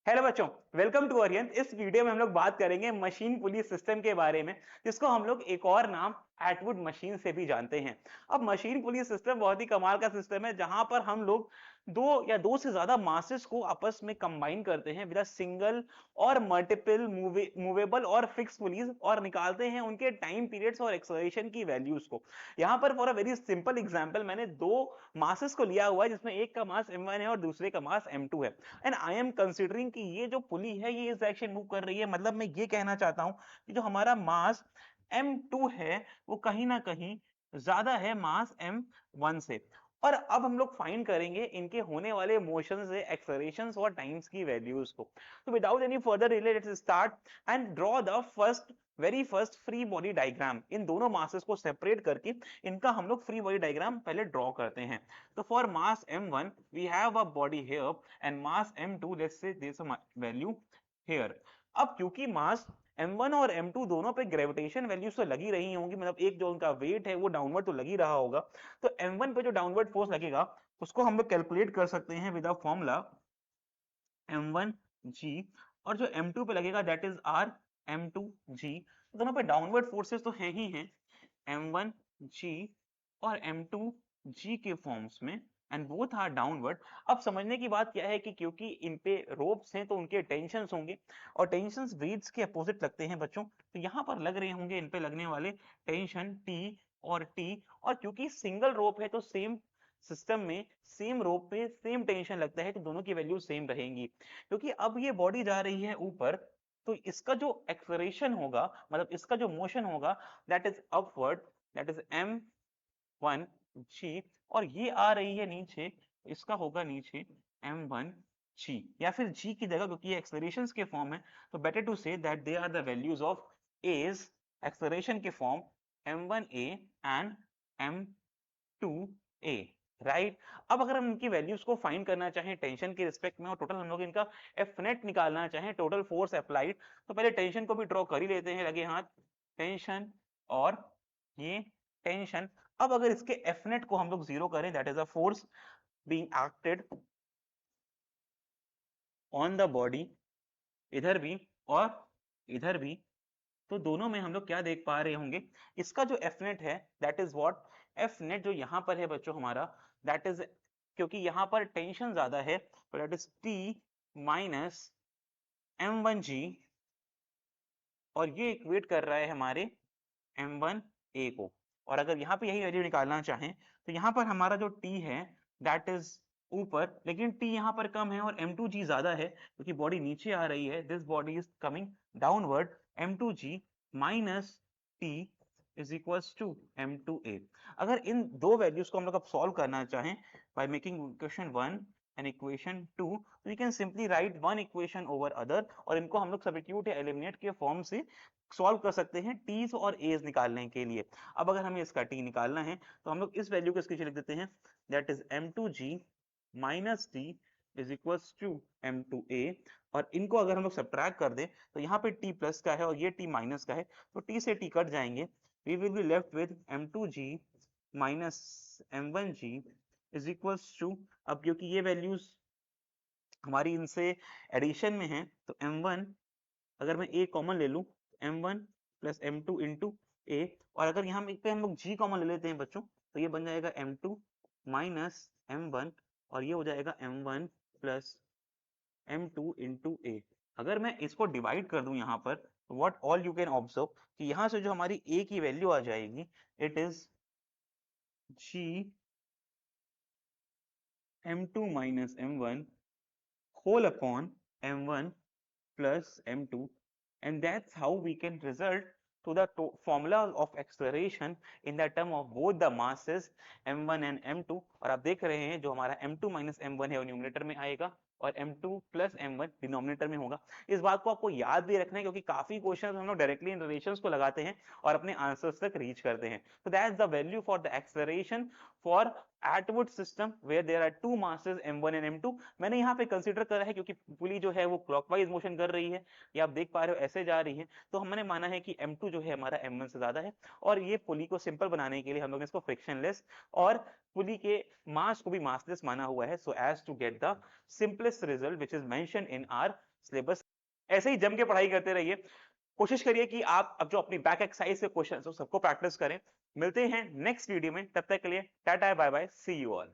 Hello बच्चों, welcome to अरियंत। इस video में हम लोग बात करेंगे मशीन पुली सिस्टम के बारे में, जिसको हम लोग एक और नाम एटवुड मशीन से भी जानते हैं। अब मशीन पुली सिस्टम बहुत ही कमाल का सिस्टम है, जहां पर हम लोग दो से ज्यादा मासेस को आपस में कंबाइन करते हैं विद सिंगल और मल्टीपल मूवेबल और फिक्स पुलीज, और निकालते हैं उनके टाइम पीरियड्स और एक्सेलरेशन की वैल्यूज को। यहाँ पर for a very simple example मैंने दो मासेस को लिया हुआ है, जिसमें एक का मास m1 है और दूसरे का मास m2 है। एंड आई एम कंसिडरिंग कि ये जो पुली है ये इस डायरेक्शन मूव कर रही है। मतलब मैं ये कहना चाहता हूं कि जो हमारा मास m2 है वो कहीं ना कहीं ज्यादा है मास m1 से। और अब हम लोग फाइंड करेंगे इनके होने वाले मोशन से एक्सेलरेशंस और टाइम्स की वैल्यूज को। तो without any further delay let's start and draw the very first free body diagram. इन दोनों मासेस को सेपरेट करके इनका हम लोग फ्री बॉडी डायग्राम पहले ड्रॉ करते हैं। So for mass m1 we have a body here and mass m2 let's say there's a value here। अब क्योंकि मास m1 और m2 दोनों पे ग्रेविटेशन वैल्यूज तो लगी रही होंगी, मतलब एक जो उनका वेट है वो डाउनवर्ड तो लगी रहा होगा, तो m1 पे जो डाउनवर्ड फोर्स लगेगा उसको हम लोग कैलकुलेट कर सकते हैं विद अ फॉर्मूला m1g, और जो m2 पे लगेगा दैट इज r m2g। दोनों पे डाउनवर्ड फोर्सेस तो है ही हैं, m1g और m2g के फॉर्म्स में, एंड बोथ आर डाउनवर्ड। अब समझने की बात क्या है कि क्योंकि इन पे रोप्स हैं तो उनके टेंशंस होंगे, और टेंशंस ब्रीड्स के अपोजिट लगते हैं बच्चों, तो यहाँ पर लग रहे होंगे इन पे लगने वाले टेंशन T और T। और क्योंकि सिंगल रोप है तो सेम सिस्टम में सेम रोप पे सेम टेंशन लगता है, तो दोनों की वैल्यू सेम रहेंगी। क्योंकि अब ये बॉडी जा रही है ऊपर, तो इसका जो एक्सेलरेशन होगा, मतलब इसका जो मोशन होगा that is upward, that is m1g, और ये आ रही है नीचे, इसका होगा नीचे m1g, या फिर g की जगह, क्योंकि ये एक्सेलरेशंस के फॉर्म है तो better to say that they are the values of a's acceleration के form m1a and m2a, right. अब अगर हम इनकी वैल्यूज को फाइंड करना चाहें टेंशन के रिस्पेक्ट में, और टोटल हम लोग इनका एफ नेट निकालना चाहें, टोटल फोर्स अप्लाइड, तो पहले टेंशन को भी ड्रॉ कर ही लेते हैं लगे हाथ, टेंशन और ये टेंशन। अब अगर इसके एफ नेट को हम लोग जीरो करें, that is a force being acted on the body, इधर भी और इधर भी, तो दोनों में हम लोग क्या देख पा रहे होंगे, इसका जो एफ नेट है that is what, F net जो यहाँ पर है बच्चों हमारा, दैट इज, क्योंकि यहाँ पर टेंशन ज्यादा है तो that is T minus m1g, और ये इक्वेट कर रहा है हमारे m1a को। और अगर यहाँ पे यही वैल्यू निकालना चाहें तो यहाँ पर हमारा जो T है दैट इज ऊपर, लेकिन T यहाँ पर कम है और m2g ज्यादा है, क्योंकि बॉडी नीचे आ रही है, this body is coming downward, m2g minus T is equals to m2a। अगर इन दो वैल्यूज को हम लोग अब सॉल्व करना चाहें by making equation 1 and equation 2, तो we can simply write one equation over other, और इनको हम लोग सब्स्टिट्यूट या एलिमिनेट के फॉर्म से सॉल्व कर सकते हैं टीज और एज निकालने के लिए। अब अगर हमें इसका टी निकालना है तो हम लोग इस वैल्यू को इसके नीचे लिख देते हैं, that is m2g minus t is equals to m2a, और इनको अगर हम लोग सब्ट्रैक्ट कर दें तो यहाँ पे t प्लस का है और ये t माइनस का है, तो t से t कट जाएंगे, we will be left with m2g minus m1g is equals to, अब क्योंकि ये वैल्यूज हमारी इनसे एडिशन में है तो m1, अगर मैं a कॉमन ले लूं m1 plus m2 into a, और अगर यहाँ पे हम लोग g कॉमन ले लेते हैं बच्चों, तो ये बन जाएगा m2 माइनस m1, और ये हो जाएगा m1 plus m2 into a। अगर मैं इसको डिवाइड कर दूं यहाँ पर, what all you can observe कि यहाँ से जो हमारी a की वैल्यू आ जाएगी, it is g m2 minus m1 whole upon m1 plus m2, and that's how we can result to the formula of acceleration in the term of both the masses m1 and m2। और आप देख रहे हैं जो हमारा m2 minus m1 है वो numerator में आएगा और m2 plus m1 डिनोमिनेटर में होगा। इस बात को आपको याद भी रखना है, क्योंकि काफी क्वेश्चन हम लोग डायरेक्टली इन रिलेशंस को लगाते हैं और अपने आंसर्स तक रीच करते हैं। so that's the value for the acceleration for Atwood system where there are two masses m1 and m2। मैंने यहाँ पे कंसीडर करा है क्योंकि पुली जो है वो क्लॉकवाइज मोशन कर रही है, ये आप देख पा रहे हो ऐसे जा रही है, तो हमने माना है कि m2 जो है हमारा m1 से ज्यादा है, और ये पुली को सिंपल बनाने के लिए हम लोग इसको फ्रिक्शनलेस और पुली के मास को भी मासलेस माना हुआ है, so as to get the simplest result which is mentioned in our syllabus ऐसे ही जम के पढ़ाई करते रहिए। कोशिश करिए कि आप अब जो अपनी बैक एक्सरसाइज के क्वेश्चन सबको प्रैक्टिस करें। मिलते हैं नेक्स्ट वीडियो में, तब तक के लिए tata bye bye, see you all.